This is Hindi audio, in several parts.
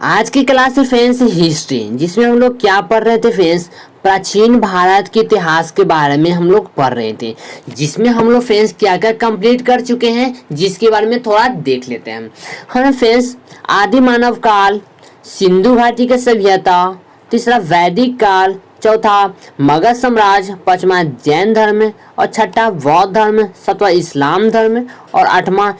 आज की क्लास है फ्रेंड्स हिस्ट्री, जिसमें हम लोग क्या पढ़ रहे थे फ्रेंड्स, प्राचीन भारत के इतिहास के बारे में हम लोग पढ़ रहे थे। जिसमें हम लोग फ्रेंड्स क्या क्या कंप्लीट कर चुके हैं, जिसके बारे में थोड़ा देख लेते हैं। हमने फ्रेंड्स आदि मानव काल, सिंधु घाटी की सभ्यता, तीसरा वैदिक काल, चौथा मगध साम्राज्य, पांचवा जैन धर्म और छठा बौद्ध धर्म, सातवां इस्लाम धर्म और आठवां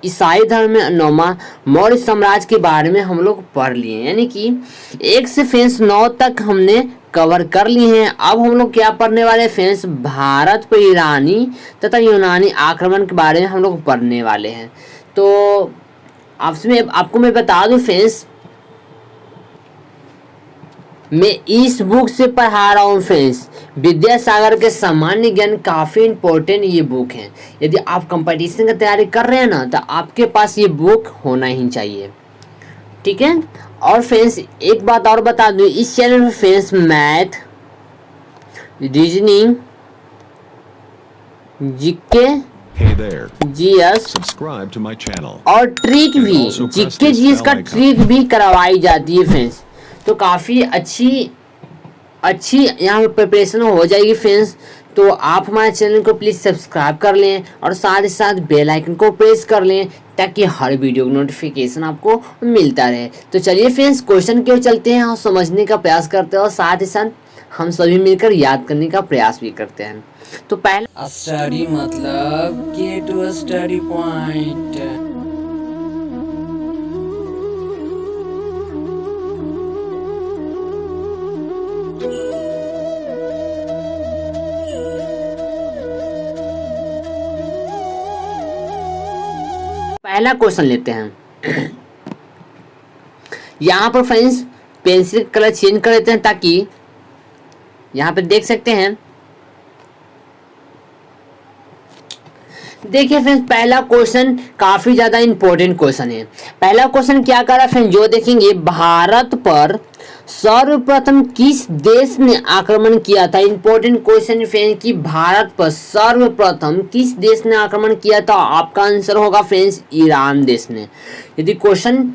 ईसाई धर्म, नौवां मौर्य साम्राज्य के बारे में हम लोग पढ़ लिए। यानी कि 1 से फ्रेंड्स 9 तक हमने कवर कर लिए हैं। अब हम लोग क्या पढ़ने वाले फ्रेंड्स, भारत पर ईरानी तथा यूनानी आक्रमण के बारे में हम लोग पढ़ने वाले हैं। तो आपको मैं बता दूं फ्रेंड्स, मैं इस बुक से पढ़ा रहा हूँ फ्रेंड्स, विद्यासागर के सामान्य ज्ञान। काफ़ी इम्पोर्टेंट ये बुक है। यदि आप कंपटीशन की तैयारी कर रहे हैं ना, तो आपके पास ये बुक होना ही चाहिए, ठीक है। और फ्रेंड्स एक बात और बता दूँ, इस चैनल में friends math, reasoning, GK, GS और ट्रिक भी, जीके जीएस का ट्रिक भी करवाई जाती है फ्रेंड्स। तो काफ़ी अच्छी यहाँ पर प्रिपरेशन हो जाएगी फ्रेंड्स। तो आप हमारे चैनल को प्लीज़ सब्सक्राइब कर लें और साथ ही साथ बेल आइकन को प्रेस कर लें, ताकि हर वीडियो का नोटिफिकेशन आपको मिलता रहे। तो चलिए फ्रेंड्स क्वेश्चन की ओर चलते हैं और समझने का प्रयास करते हैं, और साथ ही साथ हम सभी मिलकर याद करने का प्रयास भी करते हैं। तो पहला स्टडी मतलब के टू स्टडी पॉइंट। पहला क्वेश्चन लेते हैं। यहाँ पर फ्रेंड्स पेंसिल कलर चेंज कर देते हैं, ताकि यहाँ पे देख सकते हैं। देखिए फ्रेंड्स पहला क्वेश्चन काफी ज्यादा इंपॉर्टेंट क्वेश्चन है। पहला क्वेश्चन क्या कर रहा है फ्रेंड्स, जो देखेंगे, भारत पर सर्वप्रथम किस देश ने आक्रमण किया था। इंपॉर्टेंट क्वेश्चन फ्रेंड्स कि भारत पर सर्वप्रथम किस देश ने आक्रमण किया था। आपका आंसर होगा फ्रेंड्स ईरान देश ने। यदि क्वेश्चन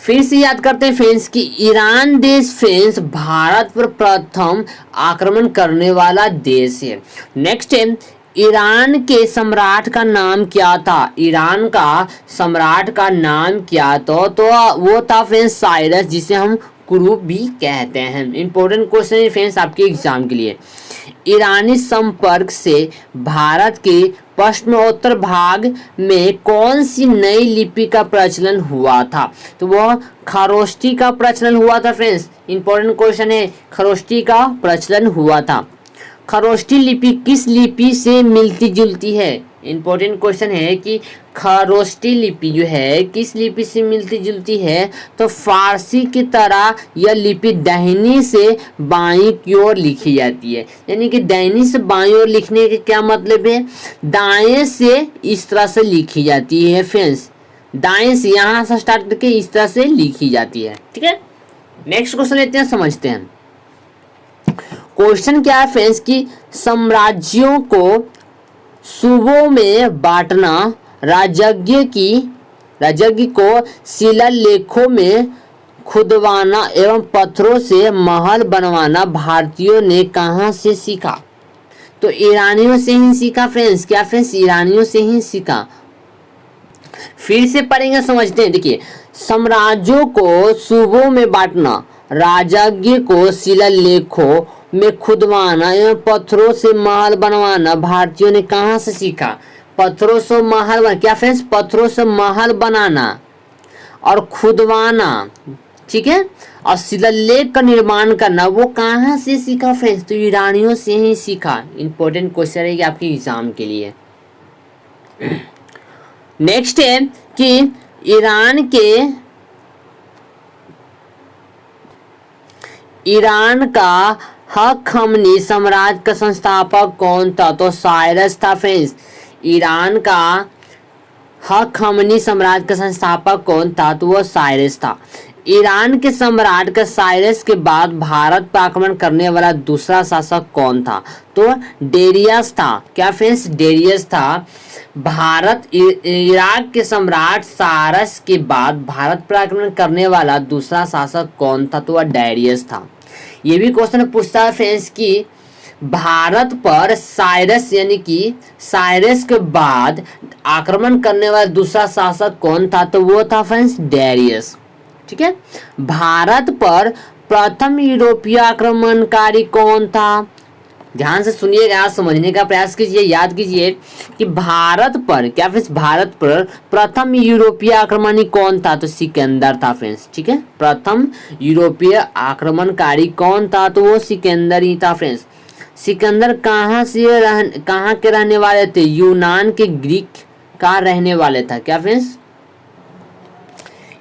फिर से याद करते हैं फ्रेंड्स कि ईरान देश फ्रेंड्स भारत पर प्रथम आक्रमण करने वाला देश है। नेक्स्ट है, ईरान के सम्राट का नाम क्या था। ईरान का सम्राट का नाम क्या था, तो वो था फ्रेंड्स साइरस, जिसे हम कुरूप भी कहते हैं। इंपॉर्टेंट क्वेश्चन है फ्रेंड्स आपके एग्जाम के लिए। ईरानी संपर्क से भारत के पश्चिमोत्तर भाग में कौन सी नई लिपि का प्रचलन हुआ था, तो वह खरोष्टी का प्रचलन हुआ था फ्रेंड्स। इंपॉर्टेंट क्वेश्चन है, खरोष्टी का प्रचलन हुआ था। खरोष्टी लिपि किस लिपि से मिलती जुलती है। इंपॉर्टेंट क्वेश्चन है कि खरोष्टी लिपि जो है किस लिपि से मिलती जुलती है, तो फारसी की तरह यह लिपि दाहिनी से बाईं की ओर लिखी जाती है। यानी कि दाहिनी से बाईं ओर लिखने के क्या मतलब है, दाएं से इस तरह से लिखी जाती है फ्रेंड्स। दाएं से यहाँ से स्टार्ट करके इस तरह से लिखी जाती है, ठीक है। नेक्स्ट क्वेश्चन लेते हैं, समझते हैं। क्वेश्चन क्या है फ्रेंड्स कि साम्राज्यों को सूबों में बांटना, राजज्ञ को शिलालेखों में खुदवाना एवं पत्थरों से महल बनवाना भारतीयों ने कहां से सीखा। तो ईरानियों से ही सीखा फ्रेंड्स। क्या फ्रेंड्स, ईरानियों से ही सीखा। फिर से पढ़ेंगे, समझते हैं। देखिए, साम्राज्यों को सूबों में बांटना, राजज्ञ को शिलालेखों में खुदवाना एवं पत्थरों से महल बनवाना भारतीयों ने कहां से सीखा। पत्थरों से महल, क्या फ्रेंड्स, पत्थरों से महल बनाना और खुदवाना, ठीक है, और शिलालेख का निर्माण करना, वो कहां से सीखा फ्रेंड्स, तो ईरानियों से ही सीखा। इंपॉर्टेंट क्वेश्चन है आपके एग्जाम के लिए। नेक्स्ट है कि ईरान का हखमनी साम्राज्य का संस्थापक कौन था, तो साइरस था फ्रेंड्स। ईरान का हखमनी साम्राज्य का संस्थापक कौन था, तो वह साइरस था। ईरान के सम्राट के साइरस के बाद भारत पर आक्रमण करने वाला दूसरा शासक कौन था? तो डेरियस था। क्या फ्रेंड्स? डेरियस था। इराक के सम्राट साइरस के बाद भारत पर आक्रमण करने वाला दूसरा शासक कौन था? तो वह डेरियस था। ये भी क्वेश्चन पूछता है फ्रेंड्स कि भारत पर साइरस यानी कि साइरस के बाद आक्रमण करने वाला दूसरा शासक कौन था? तो वो था फ्रेंड्स डेरियस। ठीक है। भारत पर प्रथम यूरोपीय आक्रमणकारी कौन था? ध्यान से सुनिएगा, समझने का प्रयास कीजिए, याद कीजिए कि भारत पर क्या फ्रेंड्स? भारत पर प्रथम यूरोपीय आक्रमणी कौन था? तो सिकंदर था फ्रेंड्स। ठीक है। प्रथम यूरोपीय आक्रमणकारी कौन था? तो वो सिकंदर ही था फ्रेंड्स। सिकंदर कहाँ के रहने वाले थे? यूनान के ग्रीक का रहने वाले था। क्या फ्रेंड्स?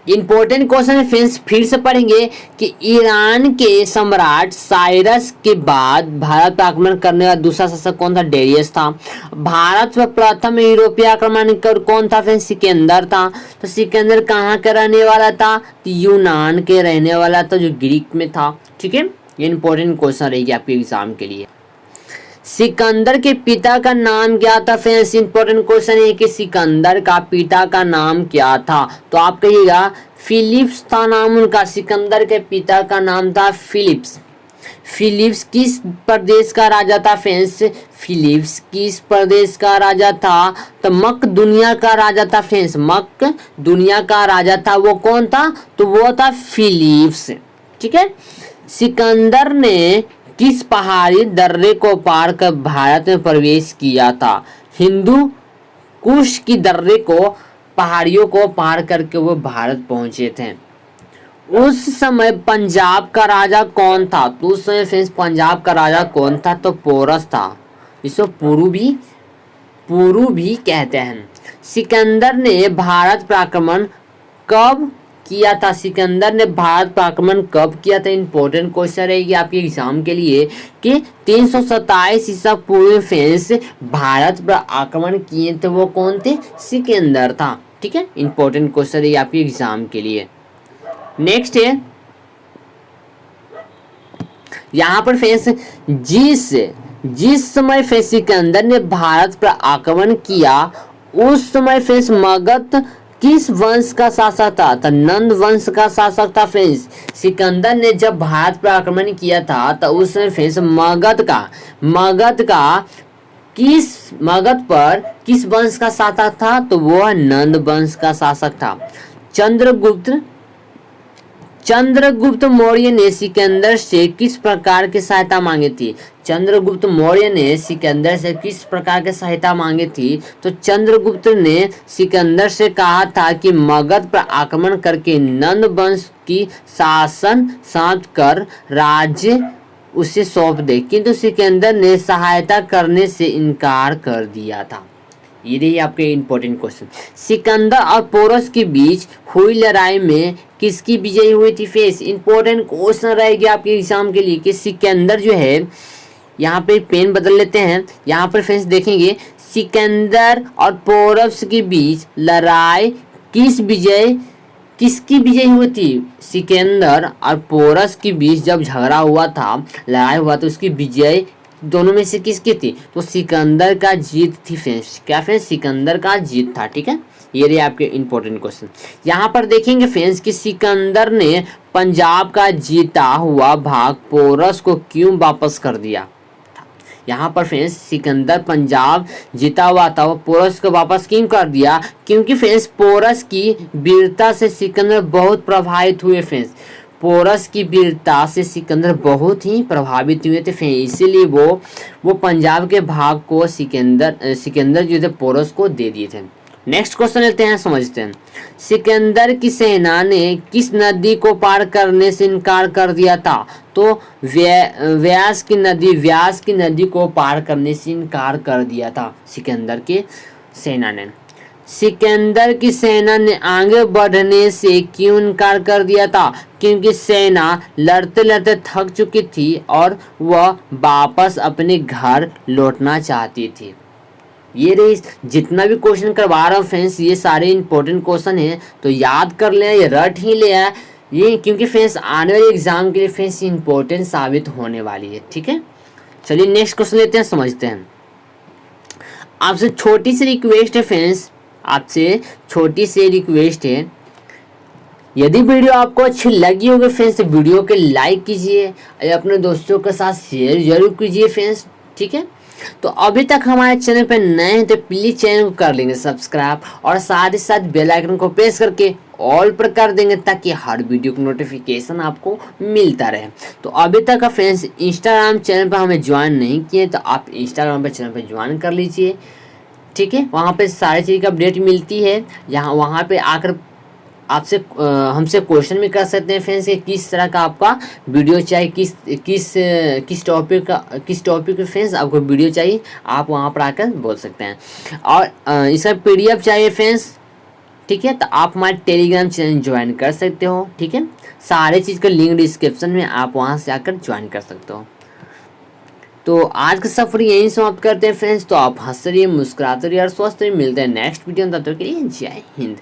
इंपॉर्टेंट क्वेश्चन है फ्रेंड्स, फिर से पढ़ेंगे कि ईरान के सम्राट साइरस के बाद भारत पर आक्रमण करने वाला दूसरा शासक कौन था? डेरियस था। भारत पर प्रथम यूरोपीय आक्रमणकारी कौन था फ्रेंड्स? सिकंदर था। तो सिकंदर कहाँ का रहने वाला था? यूनान के रहने वाला था, जो ग्रीक में था। ठीक है। ये इंपॉर्टेंट क्वेश्चन रहेगी आपके एग्जाम के लिए। सिकंदर के पिता का नाम क्या था फ्रेंड्स? इंपॉर्टेंट क्वेश्चन है कि सिकंदर का पिता का नाम क्या था? तो आप कहिएगा फिलिप्स था नाम उनका। सिकंदर के पिता का नाम था फिलिप्स। फिलिप्स किस प्रदेश का राजा था फ्रेंड्स? फिलिप्स किस प्रदेश का राजा था? तो मक दुनिया का राजा था फ्रेंड्स। मक दुनिया का राजा था। वो कौन था? तो वो था फिलिप्स। ठीक है। सिकंदर ने किस पहाड़ी दर्रे को पार कर भारत में प्रवेश किया था? हिंदू कुश की दर्रे को, पहाड़ियों को पार करके वो भारत पहुंचे थे। उस समय पंजाब का राजा कौन था? तो उस समय फ्रेंड्स पंजाब का राजा कौन था? तो पोरस था। इसको पुरु भी कहते हैं। सिकंदर ने भारत पर आक्रमण कब किया था? सिकंदर ने भारत पर आक्रमण कब किया था? इंपॉर्टेंट क्वेश्चन रहेगी आपके एग्जाम के लिए कि 327 ईसा पूर्व फ्रेंड्स भारत पर आक्रमण किए थे। वो कौन थे? सिकंदर था। ठीक है। इंपॉर्टेंट क्वेश्चन रहेगी आपके एग्जाम के लिए। नेक्स्ट है यहाँ पर फ्रेंड्स जिस समय फ्रेंड्स सिकंदर ने भारत पर आक्रमण किया उस समय फ्रेंड्स मगध किस वंश का शासक था? तो नंद वंश का शासक था फ्रेंड्स। सिकंदर ने जब भारत पर आक्रमण किया था तो उस समय फ्रेंड्स मगध पर किस वंश का शासक था? तो वो नंद वंश का शासक था। चंद्रगुप्त मौर्य ने सिकंदर से किस प्रकार की सहायता मांगी थी? चंद्रगुप्त मौर्य ने सिकंदर से किस प्रकार की सहायता मांगी थी? तो चंद्रगुप्त ने सिकंदर से कहा था कि मगध पर आक्रमण करके नंद वंश की शासन समाप्त कर राज्य उसे सौंप दे, किंतु सिकंदर ने सहायता करने से इनकार कर दिया था। ये रही आपके इंपॉर्टेंट क्वेश्चन। सिकंदर और पोरस के बीच हुई लड़ाई में किसकी विजय हुई थी फेस? इंपॉर्टेंट क्वेश्चन रहेगी आपके एग्जाम के लिए कि सिकंदर जो है, यहाँ पे पेन बदल लेते हैं, यहाँ पर फ्रेंड्स देखेंगे सिकंदर और पोरस के बीच लड़ाई किसकी विजय हुई थी? सिकंदर और पोरस के बीच जब झगड़ा हुआ था, लड़ाई हुआ तो उसकी विजय दोनों में से किसकी थी? तो सिकंदर का जीत थी फ्रेंड्स। क्या फ्रेंड्स? सिकंदर का जीत था। ठीक है। ये रहे आपके इंपॉर्टेंट क्वेश्चन। यहाँ पर देखेंगे फ्रेंड्स कि सिकंदर ने पंजाब का जीता हुआ भाग पोरस को क्यों वापस कर दिया? यहाँ पर फ्रेंड्स सिकंदर पंजाब जीता हुआ था, वो पोरस को वापस क्यों कर दिया? क्योंकि फ्रेंड्स पोरस की वीरता से सिकंदर बहुत प्रभावित हुए। फ्रेंड्स पोरस की वीरता से सिकंदर बहुत ही प्रभावित हुए थे फ्रेंड्स, इसीलिए वो पंजाब के भाग को सिकंदर जो थे पोरस को दे दिए थे। नेक्स्ट क्वेश्चन लेते हैं, समझते हैं। सिकंदर की सेना ने किस नदी को पार करने से इनकार कर दिया था? तो व्यास की नदी को पार करने से इनकार कर दिया था सिकंदर की सेना ने। सिकंदर की सेना ने आगे बढ़ने से क्यों इनकार कर दिया था? क्योंकि सेना लड़ते लड़ते थक चुकी थी और वह वापस अपने घर लौटना चाहती थी। ये रही, जितना भी क्वेश्चन करवा रहा हूँ फ्रेंड्स ये सारे इंपॉर्टेंट क्वेश्चन हैं, तो याद कर ले, ये रट ही ले। ये क्योंकि फ्रेंड्स आने वाले एग्जाम के लिए फ्रेंड्स इंपॉर्टेंट साबित होने वाली है। ठीक है, चलिए नेक्स्ट क्वेश्चन लेते हैं, समझते हैं। आपसे छोटी सी रिक्वेस्ट है फ्रेंड्स, आपसे छोटी सी रिक्वेस्ट है, यदि वीडियो आपको अच्छी लगी होगी फ्रेंड्स तो वीडियो के लाइक कीजिए, अपने दोस्तों के साथ शेयर जरूर कीजिए फ्रेंड्स। ठीक है, तो अभी तक हमारे चैनल पर नए हैं तो प्लीज़ चैनल को कर लेंगे सब्सक्राइब और साथ ही साथ बेल आइकन को प्रेस करके ऑल पर कर देंगे ताकि हर वीडियो का नोटिफिकेशन आपको मिलता रहे। तो अभी तक का फ्रेंड्स इंस्टाग्राम चैनल पर हमें ज्वाइन नहीं किए तो आप इंस्टाग्राम पर चैनल पर ज्वाइन कर लीजिए। ठीक है, वहाँ पे सारी चीज़ की अपडेट मिलती है, वहाँ पे आकर आपसे हमसे क्वेश्चन भी कर सकते हैं फ्रेंड्स कि किस तरह का आपका वीडियो चाहिए, किस टॉपिक का फ्रेंड्स आपको वीडियो चाहिए, आप वहाँ पर आकर बोल सकते हैं। और इसका PDF चाहिए फ्रेंड्स, ठीक है, तो आप हमारे टेलीग्राम चैनल ज्वाइन कर सकते हो। ठीक है, सारे चीज़ का लिंक डिस्क्रिप्शन में, आप वहाँ से आकर ज्वाइन कर सकते हो। तो आज का सफर यहीं समाप्त करते हैं फ्रेंड्स। तो आप हंसते रहिए, मुस्कुराते रहिए और स्वस्थ रहिए। मिलते हैं नेक्स्ट वीडियो में, तब तक के लिए जय हिंद।